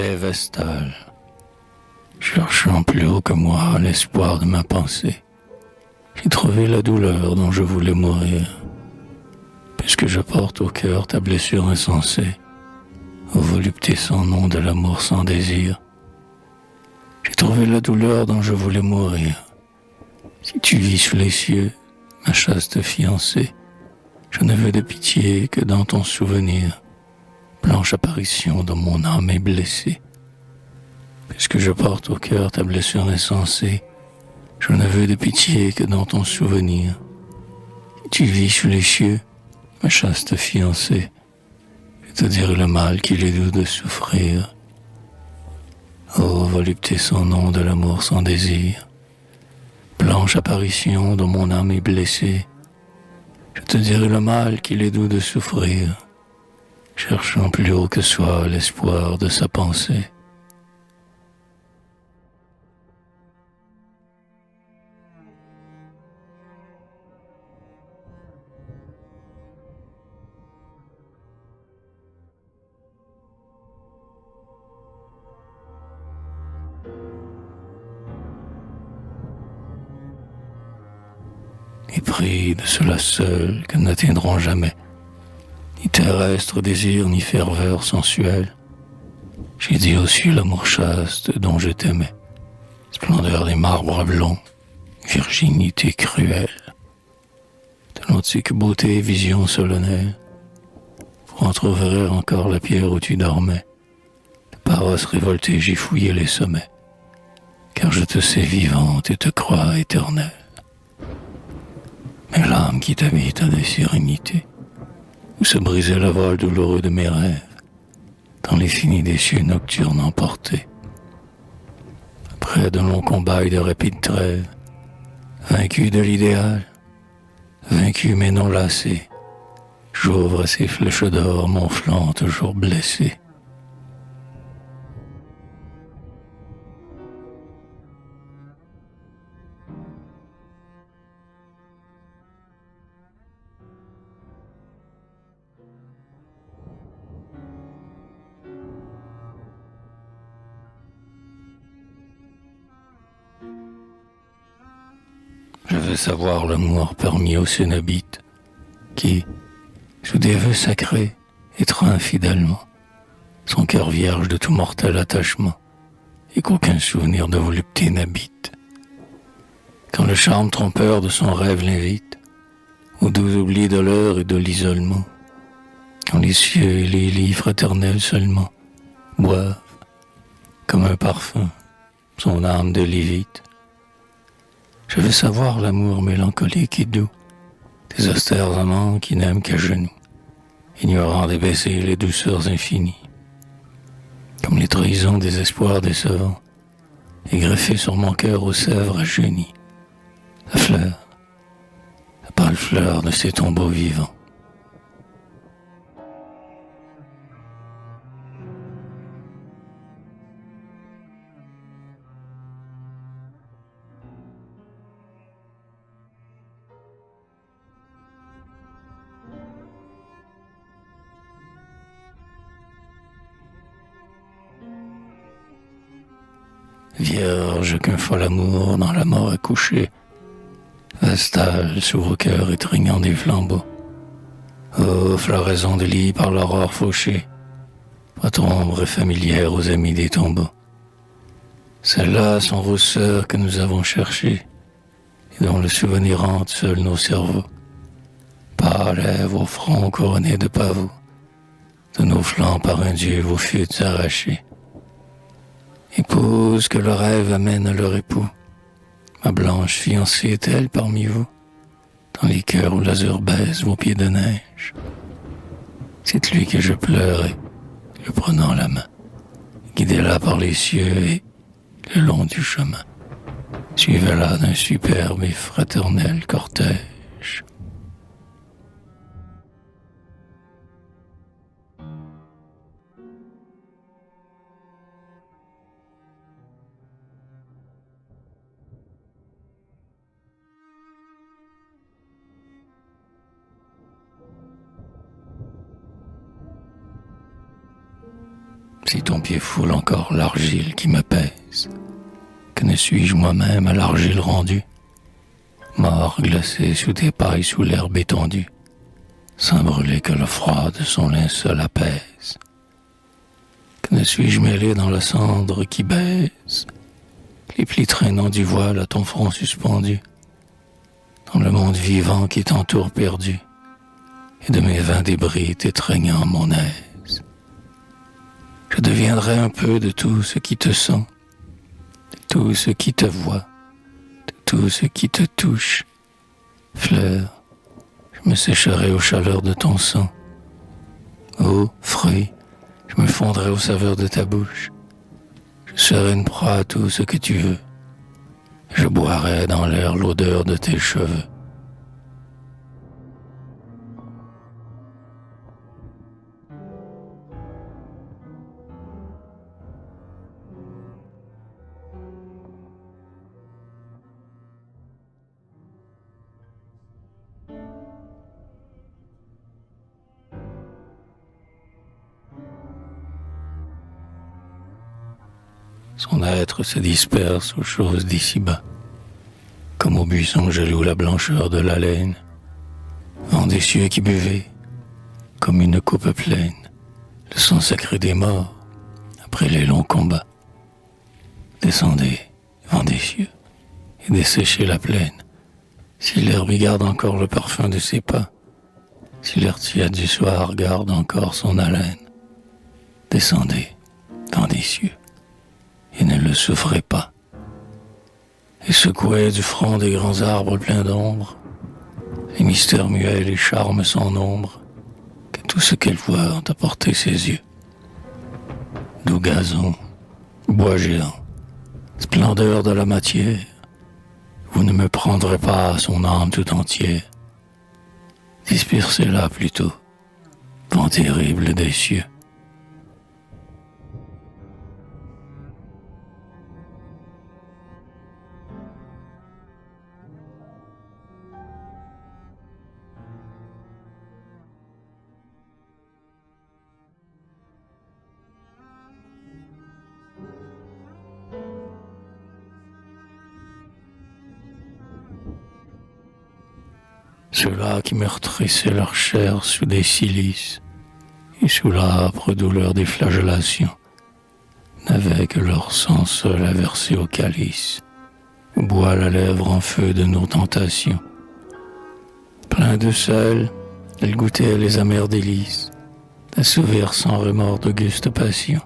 m'appelais Vestal, cherchant plus haut que moi l'espoir de ma pensée. J'ai trouvé la douleur dont je voulais mourir, puisque je porte au cœur ta blessure insensée, ô volupté sans nom de l'amour sans désir. J'ai trouvé la douleur dont je voulais mourir. Si tu vis sous les cieux, ma chaste fiancée, je ne veux de pitié que dans ton souvenir, blanche apparition dont mon âme est blessée. Puisque je porte au cœur ta blessure insensée, je ne veux de pitié que dans ton souvenir. Si tu vis sous les cieux, ma chaste fiancée, je te dirai le mal qu'il est doux de souffrir. Ô volupté sans nom de l'amour sans désir, blanche apparition dont mon âme est blessée, je te dirai le mal qu'il est doux de souffrir, cherchant plus haut que soi l'espoir de sa pensée. Épris de cela seul que n'atteindront jamais ni terrestre désir ni ferveur sensuelle, j'ai dit aux cieux l'amour chaste dont je t'aimais, splendeur des marbres blonds, virginité cruelle, de l'antique beauté vision solennelle, pour entreouvrir encore la pierre où tu dormais, de paroisse révoltée j'ai fouillé les sommets, car je te sais vivante et te crois éternelle. Mais l'âme qui t'habite a des sérénités, où se brisait le vol douloureux de mes rêves, dans les finis des cieux nocturnes emportés. Après de longs combats et de rapides trêves, vaincu de l'idéal, vaincu mais non lassé, j'ouvre à ces flèches d'or mon flanc toujours blessé. Je veux savoir l'amour permis aux cénobites, qui, sous des vœux sacrés, étreint fidèlement son cœur vierge de tout mortel attachement, et qu'aucun souvenir de volupté n'habite. Quand le charme trompeur de son rêve l'invite, au doux oubli de l'heure et de l'isolement, quand les cieux et les lits fraternels seulement boivent, comme un parfum, son âme de lévite. Je veux savoir l'amour mélancolique et doux des austères amants qui n'aiment qu'à genoux, ignorant des baisers les douceurs infinies, comme les trahisons des espoirs décevants, et greffés sur mon cœur aux sèvres jaunies, la pâle fleur de ces tombeaux vivants. Vierge qu'un fol amour dans la mort a couché, Vestale sous vos cœurs étreignant des flambeaux. Ô floraison de lit par l'aurore fauchée, votre ombre est familière aux amis des tombeaux. Celles-là sont vos sœurs que nous avons cherchées, et dont le souvenir hante seul nos cerveaux. Pas lèvres au front couronné de pavots, de nos flancs par un dieu vos fuites arrachées. Épouse que le rêve amène à leur époux, ma blanche fiancée est-elle parmi vous, dans les cœurs où l'azur baisse vos pieds de neige? C'est lui que je pleurais, le prenant la main, guidez-la par les cieux et, le long du chemin, suivez-la d'un superbe et fraternel cortège. si ton pied foule encore l'argile qui me pèse? Que ne suis-je moi-même à l'argile rendue, mort glacé sous tes pailles sous l'herbe étendue, sans brûler que le froid de son linceul apaise? Que ne suis-je mêlé dans la cendre qui baise, les plis traînants du voile à ton front suspendu, dans le monde vivant qui t'entoure perdu, et de mes vains débris t'étreignant mon aise? Je deviendrai un peu de tout ce qui te sent, de tout ce qui te voit, de tout ce qui te touche. Fleur, je me sécherai aux chaleurs de ton sang. Eau, fruit, je me fondrai aux saveurs de ta bouche. Je serai une proie à tout ce que tu veux. Je boirai dans l'air l'odeur de tes cheveux. Son être se disperse aux choses d'ici-bas, comme au buisson jaloux la blancheur de la laine, vent des cieux qui buvait, comme une coupe pleine, le sang sacré des morts, après les longs combats. Descendez, vent des cieux, et desséchez la plaine, si l'herbe y garde encore le parfum de ses pas, si l'air tiède du soir garde encore son haleine. Descendez, vent des cieux, et ne le souffrez pas. Et secouez du front des grands arbres pleins d'ombre, les mystères muets, les charmes sans nombre, que tout ce qu'elle voit ont apporté ses yeux. Doux gazon, bois géant, splendeur de la matière, vous ne me prendrez pas son âme tout entière. Dispersez-la plutôt, vent terrible des cieux. Ceux-là qui meurtrissaient leur chair sous des cilices et sous l'âpre douleur des flagellations n'avaient que leur sang seul à verser au calice, où boit la lèvre en feu de nos tentations. Plein de sel, elles goûtaient les amers délices d'assouvir sans remords d'auguste passion,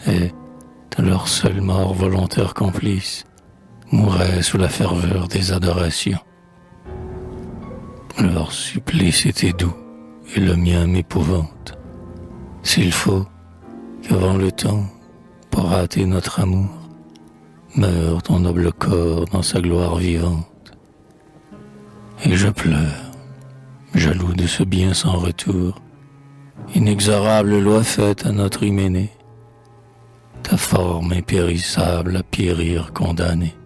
et, de leur seule mort volontaire complice, mouraient sous la ferveur des adorations. Leur supplice était doux, et le mien m'épouvante. S'il faut qu'avant le temps, pour hâter notre amour, meure ton noble corps dans sa gloire vivante. Et je pleure, jaloux de ce bien sans retour, inexorable loi faite à notre hyménée, ta forme impérissable à périr condamnée.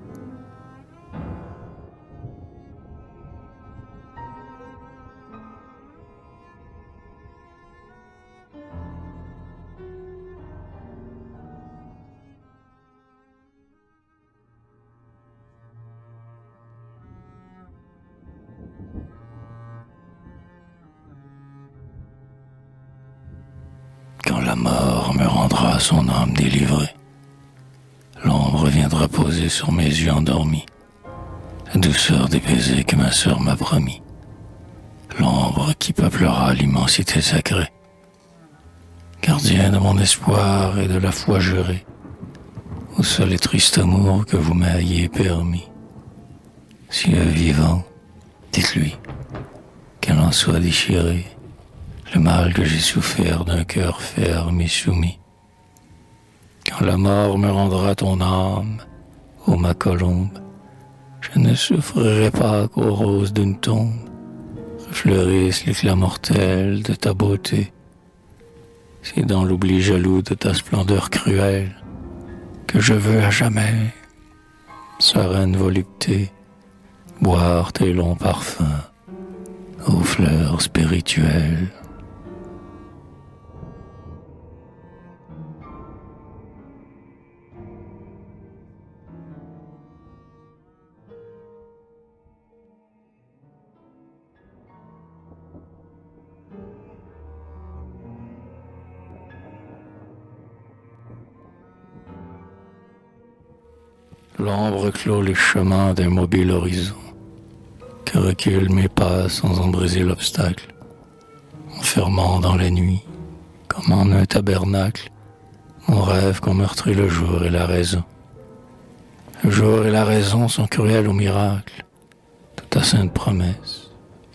Quand la mort me rendra son âme délivrée, l'ombre viendra poser sur mes yeux endormis la douceur des baisers que ma sœur m'a promis, l'ombre qui peuplera l'immensité sacrée, gardien de mon espoir et de la foi jurée, au seul et triste amour que vous m'ayez permis. Si est vivant, dites-lui qu'elle en soit déchirée, le mal que j'ai souffert d'un cœur ferme et soumis. Quand la mort me rendra ton âme, ô ma colombe, je ne souffrirai pas qu'aux roses d'une tombe refleurisse l'éclat mortel de ta beauté. C'est dans l'oubli jaloux de ta splendeur cruelle que je veux à jamais, sereine volupté, boire tes longs parfums aux fleurs spirituelles. L'ombre clôt les chemins d'un mobile horizon, que reculent mes pas sans en briser l'obstacle, enfermant dans la nuit, comme en un tabernacle, mon rêve qu'ont meurtri le jour et la raison. Le jour et la raison sont cruels au miracle, toute à sainte promesse,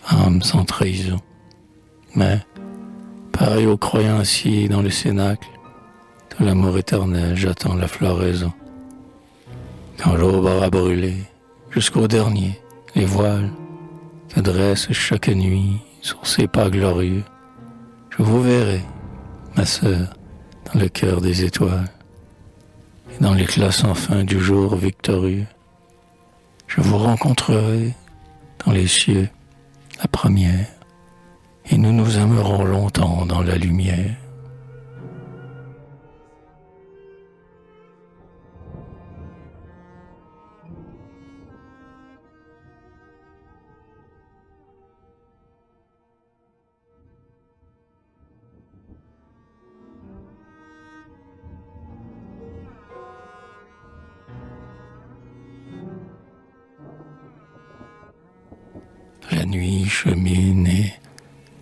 âme sans trahison. Mais, pareil aux croyanciers dans le cénacle, de l'amour éternel j'attends la floraison. Quand l'aube aura brûlé, jusqu'au dernier, les voiles que dresse chaque nuit sur ses pas glorieux, je vous verrai, ma sœur, dans le cœur des étoiles, et dans l'éclat sans fin du jour victorieux. Je vous rencontrerai dans les cieux, la première, et nous nous aimerons longtemps dans la lumière. La nuit chemine et,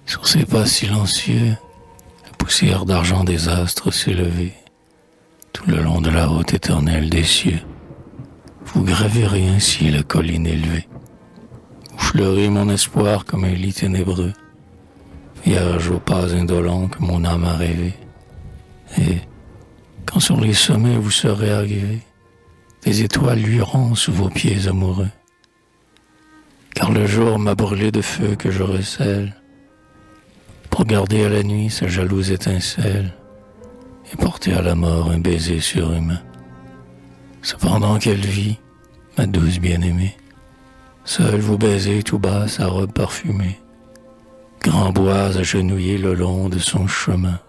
sur ses pas silencieux, la poussière d'argent des astres s'est levée, tout le long de la route éternelle des cieux. Vous gravirez ainsi la colline élevée. Vous fleurez mon espoir comme un lit ténébreux, vierge aux pas indolents que mon âme a rêvé. Et, quand sur les sommets vous serez arrivés, des étoiles luiront sous vos pieds amoureux. Car le jour m'a brûlé de feu que je recèle, pour garder à la nuit sa jalouse étincelle, et porter à la mort un baiser surhumain. Cependant qu'elle vit, ma douce bien-aimée, seule vous baisez tout bas sa robe parfumée, grand bois agenouillé le long de son chemin.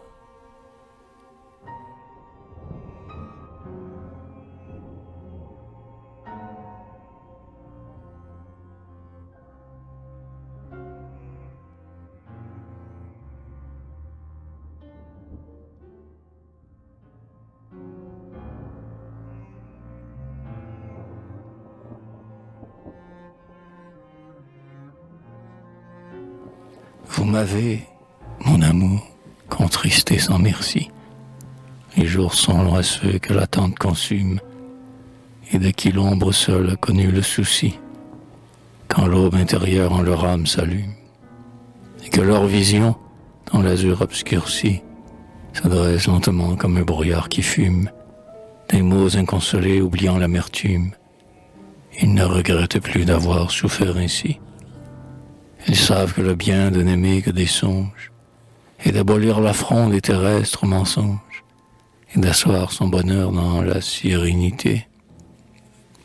Vous m'avez, mon amour, contristé sans merci. Les jours sont longs à ceux que l'attente consume, et de qui l'ombre seule a connu le souci. Quand l'aube intérieure en leur âme s'allume, et que leur vision, dans l'azur obscurci, s'adresse lentement comme un brouillard qui fume, des mots inconsolés oubliant l'amertume, ils ne regrettent plus d'avoir souffert ainsi. Ils savent que le bien de n'aimer que des songes, et d'abolir l'affront des terrestres mensonges, et d'asseoir son bonheur dans la sérénité.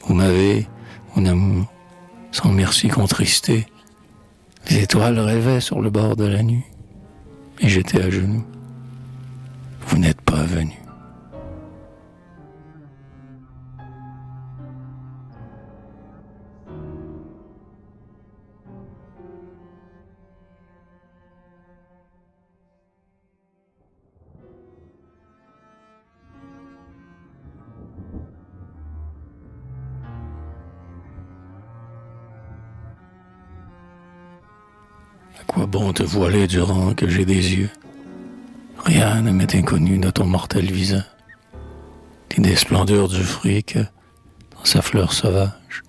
Vous m'avez, mon amour, sans merci contristé. Les étoiles rêvaient sur le bord de la nuit, et j'étais à genoux. Vous n'êtes pas venu. À quoi bon te voiler durant que j'ai des yeux? Rien ne m'est inconnu de ton mortel visage, ni des splendeurs du fruit que, dans sa fleur sauvage,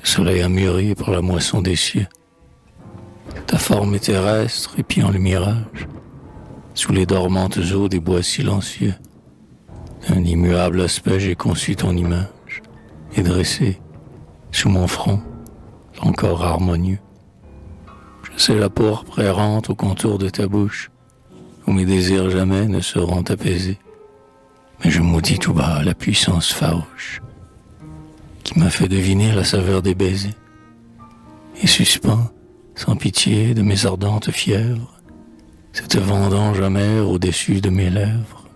le soleil a mûri pour la moisson des cieux. Ta forme est terrestre, épiant le mirage, sous les dormantes eaux des bois silencieux. D'un immuable aspect j'ai conçu ton image, et dressé, sous mon front, ton corps harmonieux. Je sais la pourpre errante au contour de ta bouche, où mes désirs jamais ne seront apaisés. Mais je maudis tout bas la puissance farouche, qui m'a fait deviner la saveur des baisers, et suspend, sans pitié de mes ardentes fièvres, cette vendange amère au-dessus de mes lèvres.